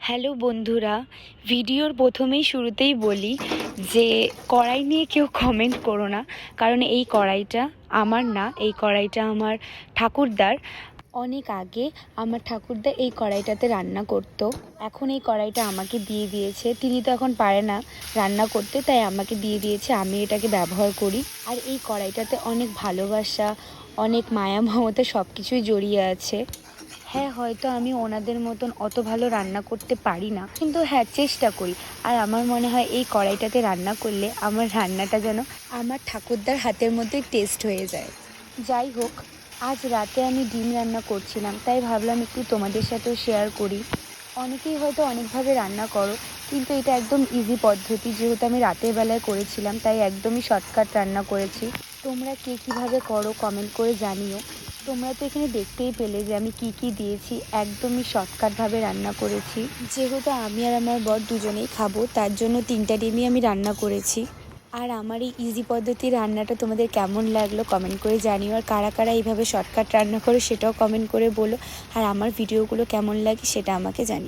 Hello বন্ধুরা, ভিডিওর প্রথমেই শুরুতেই বলি যে কড়াই নিয়ে কেউ কমেন্ট করো না, কারণ এই কড়াইটা আমার না, এই কড়াইটা আমার ঠাকুরদার। অনেক আগে আমার ঠাকুরদা এই কড়াইটাতে রান্না করতো। এখন এই কড়াইটা আমাকে দিয়ে দিয়েছে, তিনি তো এখন পারে না রান্না করতে, তাই আমাকে দিয়ে দিয়েছে, আমি এটাকে ব্যবহার করি। আর এই কড়াইটাতে অনেক ভালোবাসা, অনেক মায়া মমতা সব কিছুই জড়িয়ে আছে। হ্যাঁ, হয়তো আমি ওনাদের মতন অত ভালো রান্না করতে পারি না, কিন্তু হ্যাঁ, চেষ্টা করি। আর আমার মনে হয় এই কড়াইটাতে রান্না করলে আমার রান্নাটা যেন আমার ঠাকুরদার হাতের মধ্যেই টেস্ট হয়ে যায়। যাই হোক, আজ রাতে আমি ডিম রান্না করছিলাম, তাই ভাবলাম একটু তোমাদের সাথেও শেয়ার করি। অনেকেই হয়তো অনেকভাবে রান্না করো, কিন্তু এটা একদম ইজি পদ্ধতি। যেহেতু আমি রাতের বেলায় করেছিলাম, তাই একদমই শর্টকাট রান্না করেছি। তোমরা কে কীভাবে করো কমেন্ট করে জানিও। তোমরা তো এখানে দেখতেই পেলে যে আমি কি কি দিয়েছি, একদমই শর্টকাটভাবে রান্না করেছি। যেহেতু আমি আর আমার বর দুজনেই খাবো, তার জন্য 3টা ডিমই আমি রান্না করেছি। আর আমার এই ইজি পদ্ধতির রান্নাটা তোমাদের কেমন লাগলো কমেন্ট করে জানিও। আর কারা কারা এইভাবে শর্টকাট রান্না করো সেটাও কমেন্ট করে বলো। আর আমার ভিডিওগুলো কেমন লাগে সেটা আমাকে জানিও।